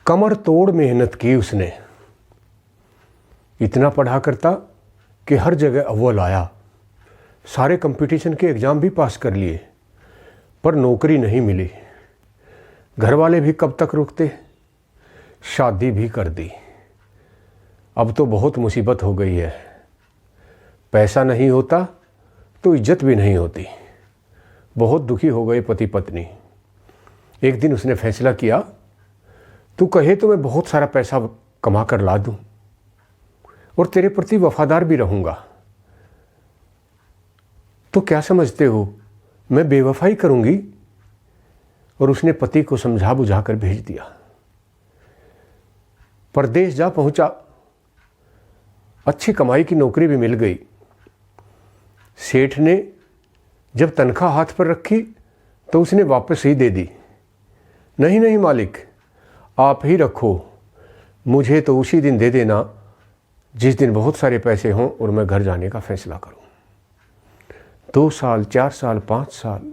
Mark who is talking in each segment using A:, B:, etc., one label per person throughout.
A: कमर तोड़ मेहनत की उसने। इतना पढ़ा करता कि हर जगह अव्वल आया, सारे कंपटीशन के एग्ज़ाम भी पास कर लिए, पर नौकरी नहीं मिली। घर वाले भी कब तक रुकते, शादी भी कर दी। अब तो बहुत मुसीबत हो गई है, पैसा नहीं होता तो इज्जत भी नहीं होती। बहुत दुखी हो गए पति पत्नी। एक दिन उसने फैसला किया, तू कहे तो मैं बहुत सारा पैसा कमा कर ला दूं और तेरे प्रति वफादार भी रहूंगा, तो क्या समझते हो मैं बेवफाई करूंगी? और उसने पति को समझा बुझा कर भेज दिया। परदेश जा पहुंचा, अच्छी कमाई की नौकरी भी मिल गई। सेठ ने जब तनख्वाह हाथ पर रखी तो उसने वापस ही दे दी। नहीं नहीं मालिक, आप ही रखो, मुझे तो उसी दिन दे देना जिस दिन बहुत सारे पैसे हों और मैं घर जाने का फैसला करूं। 2 साल, 4 साल, 5 साल,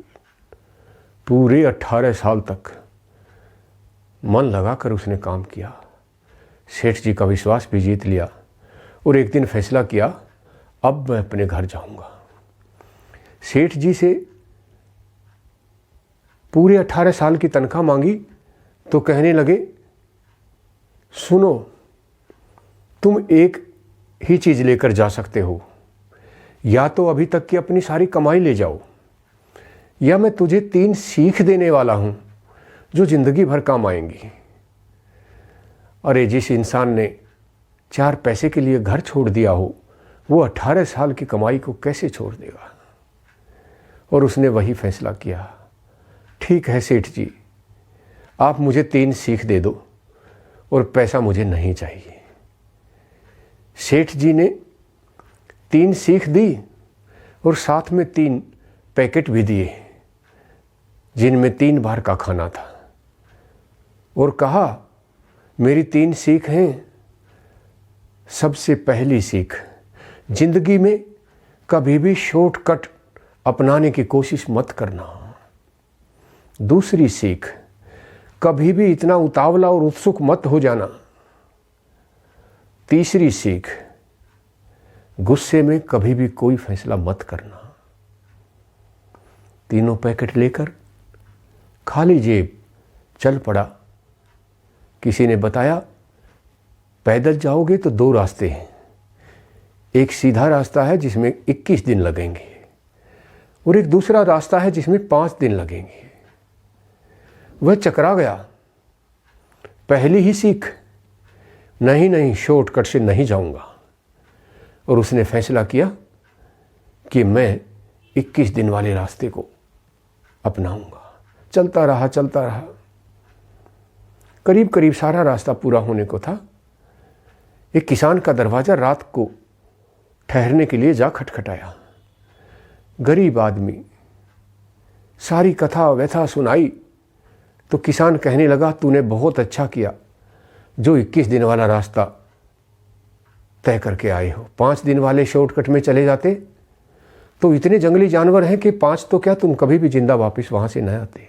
A: पूरे 18 साल तक मन लगाकर उसने काम किया। सेठ जी का विश्वास भी जीत लिया और एक दिन फैसला किया, अब मैं अपने घर जाऊंगा। सेठ जी से पूरे 18 साल की तनख्वाह मांगी तो कहने लगे, सुनो, तुम एक ही चीज़ लेकर जा सकते हो, या तो अभी तक की अपनी सारी कमाई ले जाओ, या मैं तुझे 3 सीख देने वाला हूं जो जिंदगी भर काम आएंगी। अरे जिस इंसान ने 4 पैसे के लिए घर छोड़ दिया हो, वो 18 साल की कमाई को कैसे छोड़ देगा? और उसने वही फैसला किया, ठीक है सेठ जी, आप मुझे 3 सीख दे दो और पैसा मुझे नहीं चाहिए। सेठ जी ने 3 सीख दी और साथ में 3 पैकेट भी दिए जिनमें 3 बार का खाना था, और कहा, मेरी 3 सीख हैं। सबसे पहली सीख, जिंदगी में कभी भी शॉर्टकट अपनाने की कोशिश मत करना। दूसरी सीख, कभी भी इतना उतावला और उत्सुक मत हो जाना। तीसरी सीख, गुस्से में कभी भी कोई फैसला मत करना। तीनों पैकेट लेकर खाली जेब चल पड़ा। किसी ने बताया, पैदल जाओगे तो 2 रास्ते हैं, एक सीधा रास्ता है जिसमें 21 दिन लगेंगे और एक दूसरा रास्ता है जिसमें 5 दिन लगेंगे। वह चकरा गया। पहली ही सीख, नहीं नहीं, शॉर्टकट से नहीं जाऊंगा। और उसने फैसला किया कि मैं 21 दिन वाले रास्ते को अपनाऊंगा। चलता रहा, चलता रहा, करीब करीब सारा रास्ता पूरा होने को था। एक किसान का दरवाज़ा रात को ठहरने के लिए जा खटखटाया। गरीब आदमी, सारी कथा व्यथा सुनाई तो किसान कहने लगा, तूने बहुत अच्छा किया जो 21 दिन वाला रास्ता तय करके आए हो। 5 दिन वाले शॉर्टकट में चले जाते तो इतने जंगली जानवर हैं कि 5 तो क्या, तुम कभी भी जिंदा वापस वहां से न आते।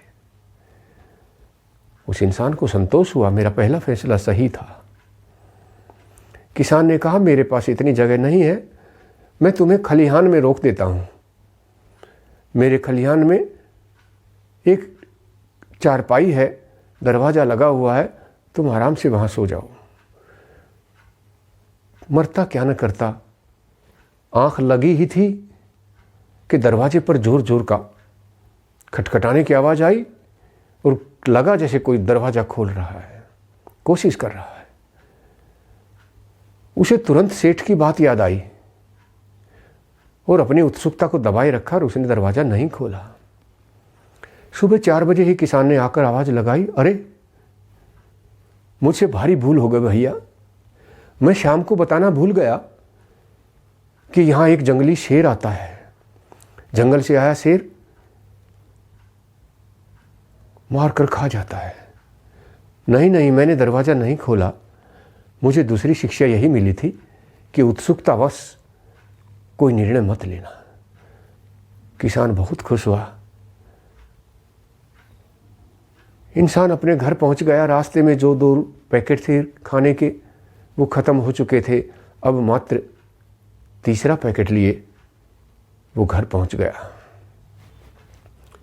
A: उस इंसान को संतोष हुआ, मेरा पहला फैसला सही था। किसान ने कहा, मेरे पास इतनी जगह नहीं है, मैं तुम्हें खलिहान में रोक देता हूं। मेरे खलिहान में एक चारपाई है, दरवाज़ा लगा हुआ है, तुम आराम से वहाँ सो जाओ। मरता क्या न करता, आंख लगी ही थी कि दरवाजे पर जोर जोर का खटखटाने की आवाज़ आई और लगा जैसे कोई दरवाज़ा खोल रहा है, कोशिश कर रहा है। उसे तुरंत सेठ की बात याद आई और अपनी उत्सुकता को दबाए रखा और उसने दरवाज़ा नहीं खोला। सुबह 4 बजे ही किसान ने आकर आवाज़ लगाई, अरे मुझसे भारी भूल हो गई भैया, मैं शाम को बताना भूल गया कि यहाँ एक जंगली शेर आता है। जंगल से आया शेर मार कर खा जाता है। नहीं नहीं, मैंने दरवाज़ा नहीं खोला, मुझे दूसरी शिक्षा यही मिली थी कि उत्सुकतावश कोई निर्णय मत लेना। किसान बहुत खुश हुआ। इंसान अपने घर पहुंच गया। रास्ते में जो 2 पैकेट थे खाने के वो ख़त्म हो चुके थे। अब मात्र तीसरा पैकेट लिए वो घर पहुंच गया।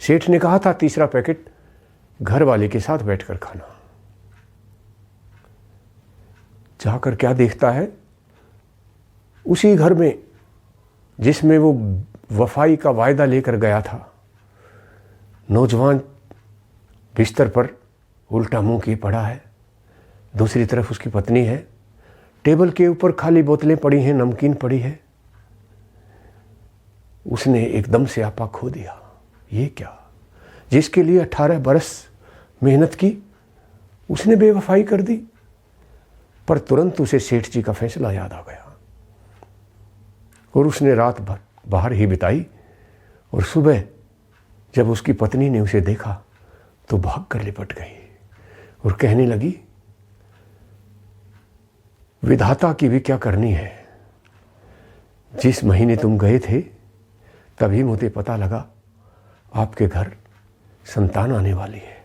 A: सेठ ने कहा था तीसरा पैकेट घर वाले के साथ बैठकर खाना। जाकर क्या देखता है, उसी घर में जिसमें वो वफाई का वायदा लेकर गया था, नौजवान बिस्तर पर उल्टा मुंह किए पड़ा है। दूसरी तरफ उसकी पत्नी है। टेबल के ऊपर खाली बोतलें पड़ी हैं, नमकीन पड़ी है। उसने एकदम से आपा खो दिया। ये क्या, जिसके लिए 18 बरस मेहनत की उसने बेवफाई कर दी। पर तुरंत उसे सेठ जी का फैसला याद आ गया और उसने रात भर बाहर ही बिताई। और सुबह जब उसकी पत्नी ने उसे देखा तो भाग कर लिपट गई और कहने लगी, विधाता की भी क्या करनी है। जिस महीने तुम गए थे तभी मुझे पता लगा आपके घर संतान आने वाली है।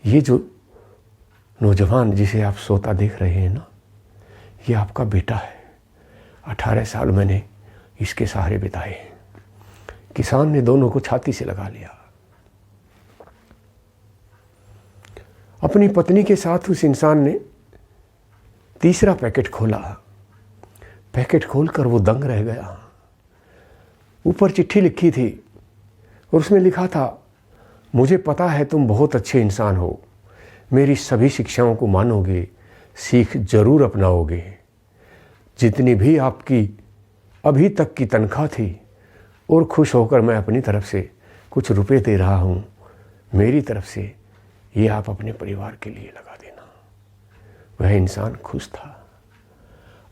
A: ये जो नौजवान जिसे आप सोता देख रहे हैं ना, ये आपका बेटा है। 18 साल मैंने इसके सहारे बिताए। किसान ने दोनों को छाती से लगा लिया। अपनी पत्नी के साथ उस इंसान ने तीसरा पैकेट खोला। पैकेट खोलकर वो दंग रह गया। ऊपर चिट्ठी लिखी थी और उसमें लिखा था, मुझे पता है तुम बहुत अच्छे इंसान हो, मेरी सभी शिक्षाओं को मानोगे, सीख जरूर अपनाओगे। जितनी भी आपकी अभी तक की तनख्वाह थी और खुश होकर मैं अपनी तरफ से कुछ रुपए दे रहा हूँ, मेरी तरफ से ये आप अपने परिवार के लिए लगा देना। वह इंसान खुश था।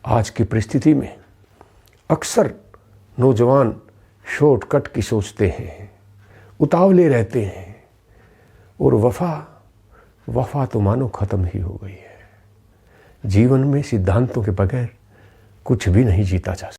A: आज की परिस्थिति में अक्सर नौजवान शॉर्टकट की सोचते हैं, उतावले रहते हैं और वफा तो मानो ख़त्म ही हो गई है। जीवन में सिद्धांतों के बगैर कुछ भी नहीं जीता जा सकता।